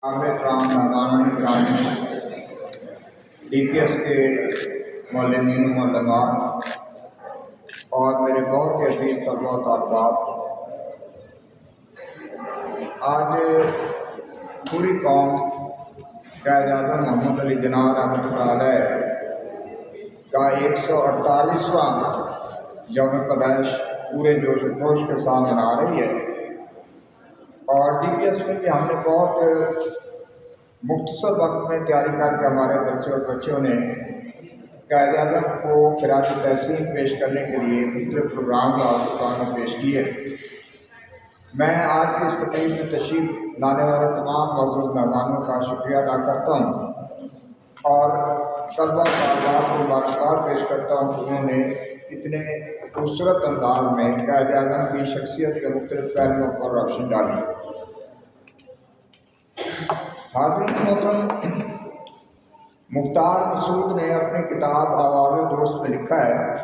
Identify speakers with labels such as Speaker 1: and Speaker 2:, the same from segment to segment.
Speaker 1: عامر رام مہمان گرامی D P S کے معلمین و معلمات اور میرے بہت ہی عزیز طلباء و طالبات، آج پوری قوم قائد اعظم محمد علی جناح رحمۃ اللہ علیہ کا 148واں یوم پیدائش پورے جوش و خروش کے ساتھ منا رہی ہے۔ اور ڈی پی ایس میں بھی ہم نے بہت مختصر وقت میں تیاری کر کے ہمارے بچے اور بچیوں نے قائد اعظم کو خراج تحسین پیش کرنے کے لیے مختلف پروگرام کا سامنے پیش کیے۔ میں آج کی اس تقریب میں تشریف لانے والے تمام معزز مہمانوں کا شکریہ ادا کرتا ہوں اور طلباء و طالبات کو مبارکباد پیش کرتا ہوں کہ انہوں نے اتنے خوبصورت انداز میں قائد اعظم کی شخصیت کے مختلف پہلوؤں پر روشنی ڈالی۔ حاضرین محترم، مختار مسعود نے اپنی کتاب آواز دوست میں لکھا ہے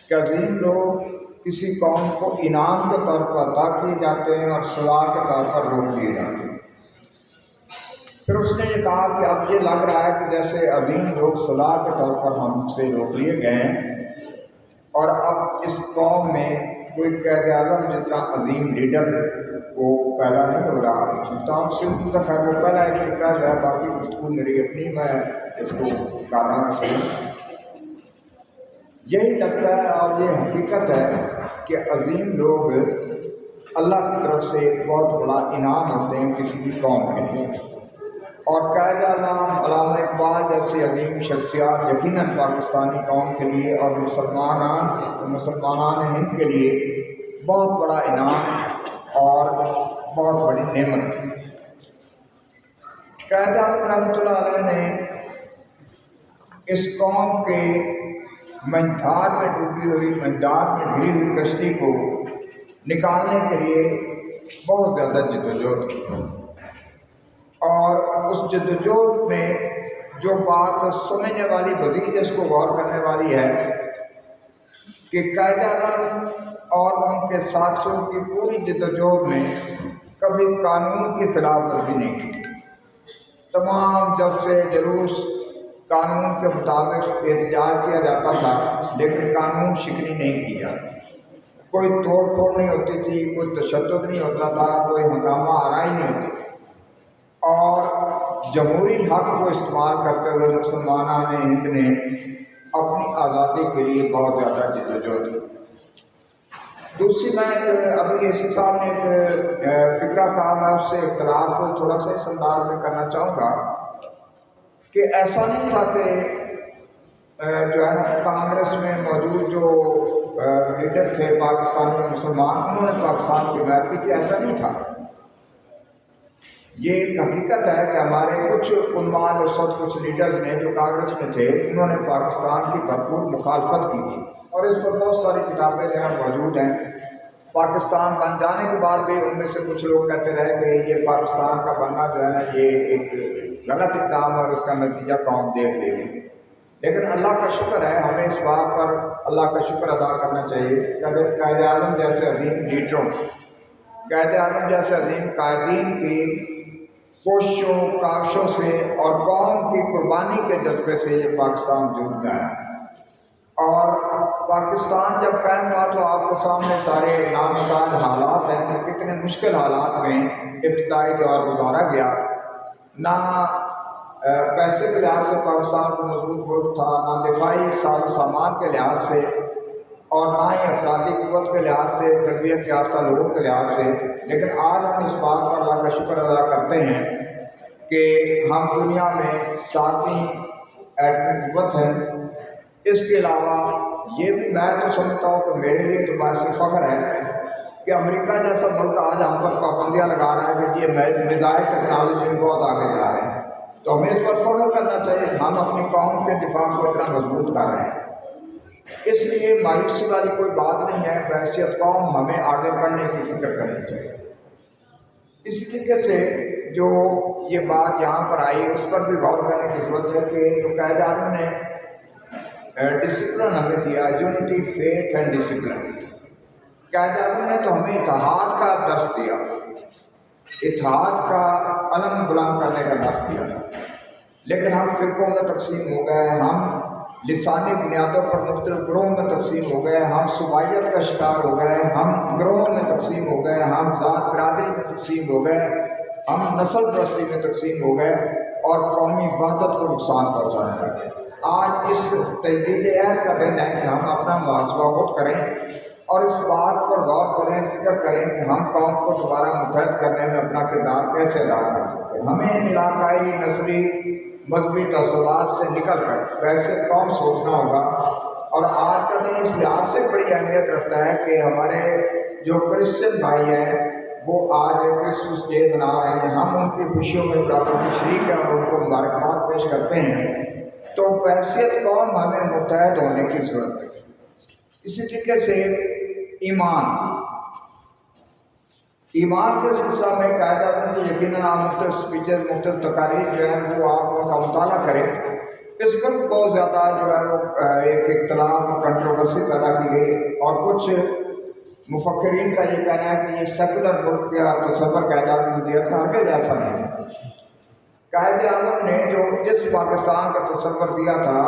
Speaker 1: کہ عظیم لوگ کسی قوم کو انعام کے طور پر عطا کیے جاتے ہیں اور سزا کے طور پر روک لیے جاتے ہیں۔ پھر اس نے یہ کہا کہ اب یہ لگ رہا ہے کہ جیسے عظیم لوگ سزا کے طور پر ہم سے روک لیے گئے ہیں اور اب اس قوم میں کوئی قائد اعظم جتنا عظیم لیڈر وہ پیدا نہیں ہو رہا۔ سلطان سندھ کا خیر وہ پہلا ایک فکرہ جو ہے، باقی گفتگو میری اپنی میں اس کو کر رہا ہوں۔ یہی لگتا ہے اور یہ حقیقت ہے کہ عظیم لوگ اللہ کی طرف سے ایک بہت بڑا انعام ہوتے ہیں کسی بھی قوم کے لیے، اور قائد اعظم علامہ اقبال جیسی عظیم شخصیات یقیناً پاکستانی قوم کے لیے اور مسلمانان ہند کے لیے بہت بڑا انعام اور بہت بڑی نعمت ہے۔ قائد اعظم رحمۃ اللہ علیہ نے اس قوم کے منجھار میں ڈوبی ہوئی، منجھار میں گری ہوئی کشتی کو نکالنے کے لیے بہت زیادہ جدوجہد کی، اور اس جدوجہد میں جو بات سمجھنے والی مزید اس کو غور کرنے والی ہے کہ قائد اعظم اور ان کے ساتھیوں کی پوری جدوجہد میں کبھی قانون کی خلاف ورزی نہیں کی۔ تمام جلسے جلوس قانون کے مطابق احتجاج کیا جاتا تھا، لیکن قانون شکنی نہیں کی جاتی۔ کوئی توڑ پھوڑ نہیں ہوتی تھی، کوئی تشدد نہیں ہوتا تھا، کوئی ہنگامہ آرائی نہیں ہوتی تھی، اور جمہوری حق کو استعمال کرتے ہوئے مسلمانان ہند نے اپنی آزادی کے لیے بہت زیادہ جدوجہد کی۔ دوسری میں ابھی اسی صاحب نے ایک فکرہ کہا، میں اس سے اختلاف تھوڑا سا اس انداز میں کرنا چاہوں گا کہ ایسا نہیں تھا کہ جو ہے نا کانگریس میں موجود جو لیڈر تھے پاکستانی مسلمان، انہوں نے پاکستان کی حمایت کی تھی، ایسا نہیں تھا۔ یہ ایک حقیقت ہے کہ ہمارے کچھ عنوان اور کچھ لیڈرز نے جو کانگریس میں تھے، انہوں نے پاکستان کی بھرپور مخالفت کی تھی، اور اس پر بہت ساری کتابیں جو ہیں موجود ہیں۔ پاکستان بن جانے کے بعد بھی ان میں سے کچھ لوگ کہتے رہے کہ یہ پاکستان کا بننا جو ہے نا یہ ایک غلط اقدام اور اس کا نتیجہ قوم دیکھ لے گی۔ لیکن اللہ کا شکر ہے، ہمیں اس بات پر اللہ کا شکر ادا کرنا چاہیے کہ اگر قائد اعظم جیسے عظیم لیڈروں، قائد اعظم جیسے عظیم قائدین کی کوششوں، کاوشوں سے اور قوم کی قربانی کے جذبے سے یہ پاکستان وجود میں آیا، اور پاکستان جب قائم ہوا تو آپ کے سامنے سارے نامساز حالات ہیں کہ کتنے مشکل حالات میں ابتدائی دور گزارا گیا۔ نہ پیسے کے لحاظ سے پاکستان کو مضبوط ملک تھا، نہ دفاعی ساز و سامان کے لحاظ سے، اور نہ ہی افرادی قوت کے لحاظ سے، تربیت یافتہ لوگوں کے لحاظ سے۔ لیکن آج ہم اس بات پر اللہ کا شکر ادا کرتے ہیں کہ ہم دنیا میں 7ویں ایٹمی قوت ہیں۔ اس کے علاوہ یہ بھی میں تو سمجھتا ہوں کہ میرے لیے تو باعث فخر ہے کہ امریکہ جیسا ملک آج ہم پر پابندیاں لگا رہا ہے کہ یہ میزائل ٹیکنالوجی میں بہت آگے جا رہے ہیں، تو ہمیں اس پر فخر کرنا چاہیے کہ ہم اپنی قوم کے دفاع کو اتنا مضبوط کر رہے ہیں۔ اس لیے مایوسی والی کوئی بات نہیں ہے، بحیثیت قوم ہمیں آگے بڑھنے کی فکر کرنی چاہیے۔ اس طریقے سے جو یہ بات یہاں پر آئی اس پر بھی غور کرنے کی ضرورت ہے کہ جو قائد اعظم نے ڈسپلن ہمیں دیا، unity, faith and discipline, Quaid Azam نے تو ہمیں اتحاد کا درس دیا، اتحاد کا علم بلند کرنے کا درس دیا تھا، لیکن ہم فرقوں میں تقسیم ہو گئے، ہم لسانی بنیادوں پر مختلف گروہوں میں تقسیم ہو گئے، ہم صوبائیت کا شکار ہو گئے، ہم گروہوں میں تقسیم ہو گئے، ہم ذات برادری میں تقسیم ہو گئے، ہم نسل پرستی میں تقسیم ہو گئے اور قومی وحدت کو نقصان پہنچانے لگے۔ آج اس تجدید عہد کا دن ہے کہ ہم اپنا محاسبہ خود کریں اور اس بات پر غور کریں، فکر کریں کہ ہم قوم کو دوبارہ متحد کرنے میں اپنا کردار کیسے ادا کر سکتے ہیں۔ ہمیں علاقائی، نسلی، مذہبی تعصبات سے نکل کر ویسے قوم سوچنا ہوگا، اور آج کا دن اس لحاظ سے بڑی اہمیت رکھتا ہے کہ ہمارے جو کرسچن بھائی ہیں وہ آج کرسمس ڈے منا رہے ہیں، ہم ان کی خوشیوں میں برابر شریک ہیں اور ان کو مبارکباد پیش کرتے ہیں۔ تو بحیثیت قوم ہمیں متحد ہونے کی ضرورت ہے۔ اسی طریقے سے ایمان کے سلسلہ میں قاعدہ کو یقیناً آپ مختلف سپیچز، مختلف تقاریر جو ہیں وہ آپ ان کا مطالعہ کریں۔ اس پر بہت زیادہ جو ہے وہ ایک اختلاف اور کنٹروورسی پیدا کی گئی، اور کچھ مفکرین کا یہ کہنا ہے کہ یہ سیکولر ملک کا تصور قائد اعظم نے دیا تھا، ہرگز ایسا نہیں ہے۔ قائد اعظم نے جو جس پاکستان کا تصور دیا تھا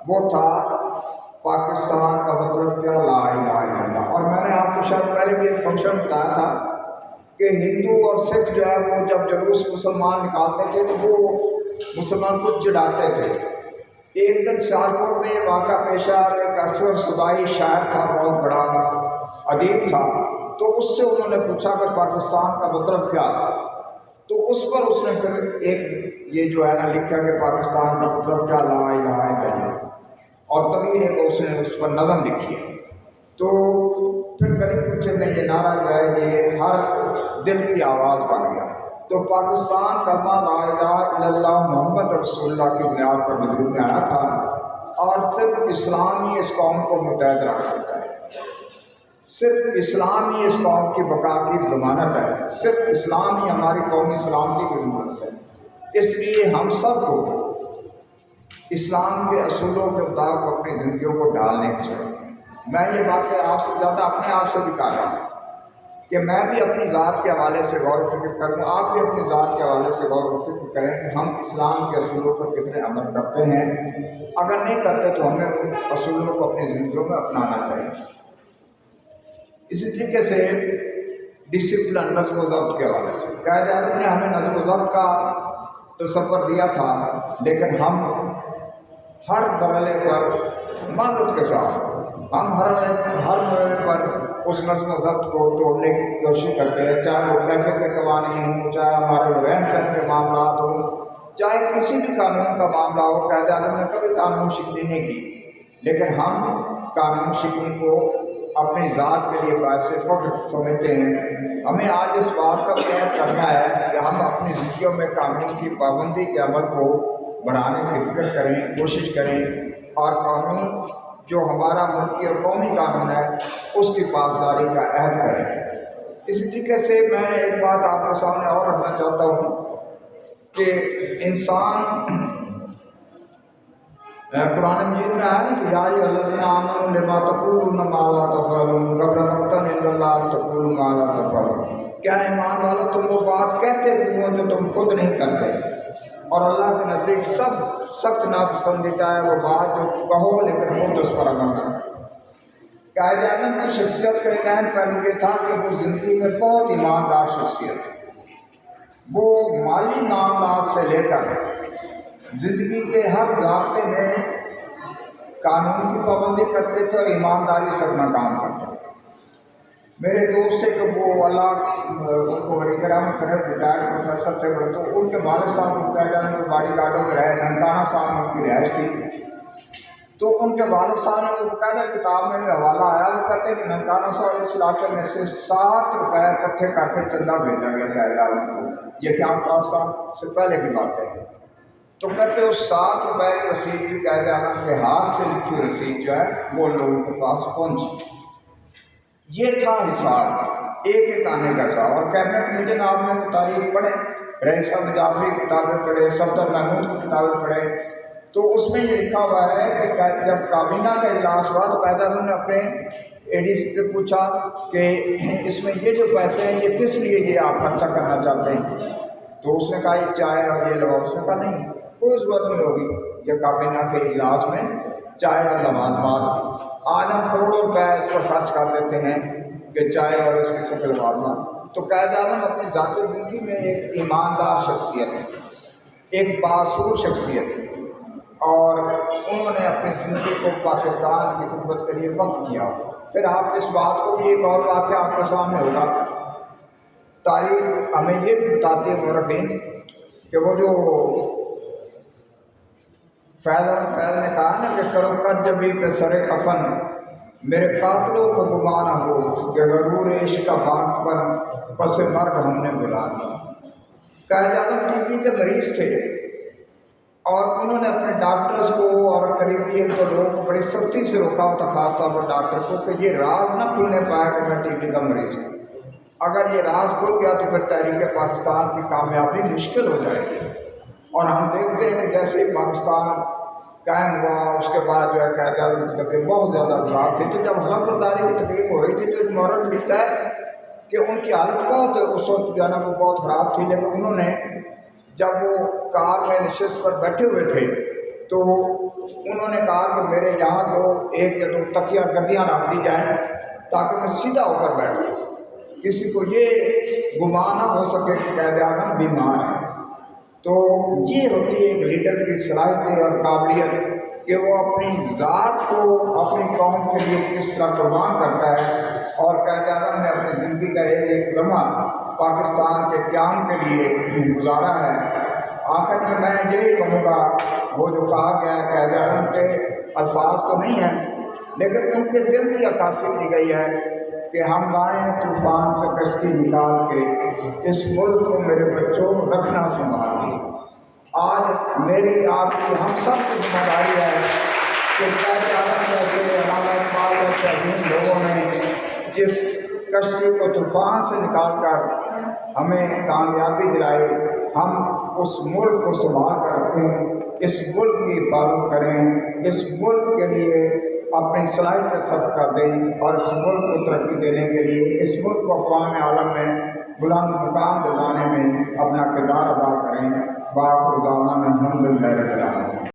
Speaker 1: وہ تھا پاکستان کا مطلب کیا، لا الہ الا اللہ۔ اور میں نے آپ کو شاید پہلے بھی ایک فنکشن بتایا تھا کہ ہندو اور سکھ جو ہے وہ جب جلوس مسلمان نکالتے تھے تو وہ مسلمان کو چڑھاتے تھے۔ ایک دن سیالکوٹ میں یہ واقعہ پیش آیا، ایک اصغر صدائی شاعر تھا، بہت بڑا ادیب تھا، تو اس سے انہوں نے پوچھا کہ پاکستان کا مطلب کیا تھا، تو اس پر اس نے پھر ایک یہ جو ہے نا لکھا کہ پاکستان کا مطلب کیا، لا الہ الا اللہ، اور تبھی اس نے اس پر نظم لکھی ہے۔ تو پھر گلی کوچے میں یہ نعرہ جو ہے یہ ہر دل کی آواز بن گیا۔ تو پاکستان کلمہ لا الہ الا اللہ محمد رسول اللہ کی بنیاد پر وجود میں آیا تھا، اور صرف اسلام ہی اس قوم کو متحد رکھ سکتا ہے، صرف اسلام ہی اس قوم کی بقا کی ضمانت ہے، صرف اسلام ہی ہماری قومی سلامتی کی ضمانت ہے۔ اس لیے ہم سب کو اسلام کے اصولوں کے مطابق اپنی زندگیوں کو ڈھالنے کی ضرورت ہے۔ میں یہ بات آپ سے زیادہ اپنے آپ سے بھی کہہ رہا ہوں کہ میں بھی اپنی ذات کے حوالے سے غور و فکر کروں، آپ بھی اپنی ذات کے حوالے سے غور و فکر کریں کہ ہم اسلام کے اصولوں پر کتنے عمل کرتے ہیں۔ اگر نہیں کرتے تو ہمیں ان اصولوں کو اپنی زندگیوں میں اپنانا چاہیے۔ اسی طریقے سے ڈسپلن، نظم و ضبط کے حوالے سے قائد اعظم نے ہمیں نظم و ضبط کا تصور دیا تھا، لیکن ہم ہر مرحلے پر معذرت کے ساتھ ہم ہر مرحلے پر اس نظم و ضبط کو توڑنے کی کوشش کرتے ہیں، چاہے وہ ٹریفک کے قوانین ہوں، چاہے ہمارے رہن سہن کے معاملات ہوں، چاہے کسی بھی قانون کا معاملہ ہو۔ قائد اعظم نے کبھی قانون شکنی نہیں کی، لیکن ہم قانون شکنی کو اپنی ذات کے لیے باعث فخر سمجھتے ہیں۔ ہمیں آج اس بات کا پریاس کرنا ہے کہ ہم اپنی زندگیوں میں قانون کی پابندی کے عمل کو بڑھانے کی فکر کریں، کوشش کریں، اور قانون جو ہمارا ملکی اور قومی قانون ہے اس کی پاسداری کا عہد کریں۔ اسی طریقے سے میں ایک بات آپ کے سامنے اور رکھنا چاہتا ہوں کہ انسان قرآن مجید میں آیا نا کہ یا ایھا الذین آمنوا لما تقولون ما لا تفعلون کبر مقتا عند اللہ ان تقولوا ما لا تفعلون۔ کیا ایمان والو تم وہ بات کہتے ہو جو تم خود نہیں کرتے، اور اللہ کے نزدیک سب سخت ناپسندیدہ ہے وہ بات جو کہو لیکن خود اس پر عمل نہ کرو۔ قائد اعظم کی شخصیت کا ایک اہم پہلو یہ تھا کہ وہ زندگی میں بہت ایماندار شخصیت ہے۔ وہ مالی معاملات سے لے کر زندگی کے ہر ضابطے میں قانون کی پابندی کرتے تھے اور ایمانداری سے اپنا کام کرتے تھے۔ میرے دوست تھے کہ وہ اللہ ان کو ولی کرام کرے، ریٹائرڈ پروفیسر تھے، تو ان کے والد صاحب کو قائد اعظم کے باڈی گارڈوں میں رہے، ننکانہ صاحب ان کی رہائش تھی۔ تو ان کے والد صاحب نے وہ باقاعدہ کتاب میں حوالہ آیا، وہ کہتے ہیں کہ ننکانہ صاحب اس علاقے میں سے 7 روپے اکٹھے کر کے چندہ بھیجا گیا قائد اعظم کو، یہ قیام پاکستان سے پہلے کی بات ہے۔ تو کہتے اس 7 روپے کی رسید بھی قائد اعظم کے ہاتھ سے لکھی ہوئی رسید جو ہے وہ لوگوں کے پاس پہنچی۔ یہ تھا حساب، ایک ایک آنے کا حساب۔ اور کیبنٹ میٹنگ آپ نے تاریخ پڑھے، رئیس احمد جعفری کی کتابیں پڑھے، صفدر محمود کی کتابیں پڑھے، تو اس میں یہ لکھا ہوا ہے کہ جب کابینہ کا اجلاس ہوا تو قائد اعظم نے اپنے ADC سے پوچھا کہ اس میں یہ جو پیسے ہیں یہ کس لیے یہ آپ خرچہ کرنا چاہتے ہیں؟ تو اس نے کہا یہ چائے اور یہ لگاؤ. اس نے کہا نہیں کوئی ضرورت نہیں ہوگی یہ کابینہ کے اجلاس میں چائے اور لوازمات کی. آج ہم کروڑوں روپے اس پر خرچ کر دیتے ہیں کہ چائے اور اس قسم کے لوازمات. تو قائد اعظم اپنی ذاتی زندگی میں ایک ایماندار شخصیت ہے, ایک باصور شخصیت ہے, اور انہوں نے اپنی زندگی کو پاکستان کی خدمت کے لیے وقف کیا. پھر آپ اس بات کو بھی ایک اور واقعہ آپ کے سامنے ہوگا. تاریخ ہمیں یہ بھی بتاتے ہیں مورخین کہ وہ جو فیض احمد فیض نے کہا نا کہ کرم کر جبھی پہ سر کفن میرے قاتلوں کو گمان ہو کہ غرور عشق کا باغ پر پس مرگ ہم نے بلا دی. قائد اعظم TB کے مریض تھے اور انہوں نے اپنے ڈاکٹرز کو اور قریبی ایک دو لوگوں کو بڑی سختی سے روکا ہوتا, خاص طور پر ڈاکٹر کو, کہ یہ راز نہ کھلنے پایا کہ میں TB کا مریض ہوں. اگر یہ راز کھل گیا تو پھر تحریک پاکستان کی کامیابی مشکل ہو جائے گی. اور ہم دیکھتے ہیں کہ جیسے ہی پاکستان قائم ہوا اس کے بعد جو ہے قائد اعظم کی تقریب بہت زیادہ خراب تھی. تو جب حلف برداری کی تقریب ہو رہی تھی تو ایک مورخ لکھتا ہے کہ ان کی حالت بہت اس وقت جو ہے نا وہ بہت خراب تھی, لیکن انہوں نے جب وہ کار میں نشست پر بیٹھے ہوئے تھے تو انہوں نے کہا کہ میرے یہاں تو ایک یا دو تکیہ گدیاں رکھ دی جائیں تاکہ میں سیدھا ہو کر بیٹھوں, کسی کو یہ گمان نہ ہو سکے کہ قائد اعظم بیمار ہے. تو یہ ہوتی ہے ایک لیڈر کی صلاحیت اور قابلیت کہ وہ اپنی ذات کو اپنی قوم کے لیے کس طرح قربان کرتا ہے. اور قائد اعظم نے اپنی زندگی کا ایک لمحہ پاکستان کے قیام کے لیے گزارا ہے. آخر میں یہی کہوں گا, وہ جو کہا گیا ہے قائد اعظم کے الفاظ تو نہیں ہیں لیکن ان کے دل کی عکاسی کی گئی ہے کہ ہم لائیں طوفان سے کشتی نکال کے اس ملک کو میرے بچوں رکھنا سنبھال کے. آج میری آپ کی ہم سب کی ذمہ داری ہے کہ قائد اعظم جیسے علامہ اقبال جیسے عظیم لوگوں نے جس کشتی کو طوفان سے نکال کر ہمیں کامیابی دلائی, ہم اس ملک کو سنبھال کر رکھیں, اس ملک کی حفاظت کریں, اس ملک کے لیے اپنی صلاحیت صرف کر دیں اور اس ملک کو ترقی دینے کے لیے اس ملک کو اقوام عالم میں بلند مقام دلانے میں اپنا کردار ادا کریں. باخر دعوانا الحمدللہ رب العالمین.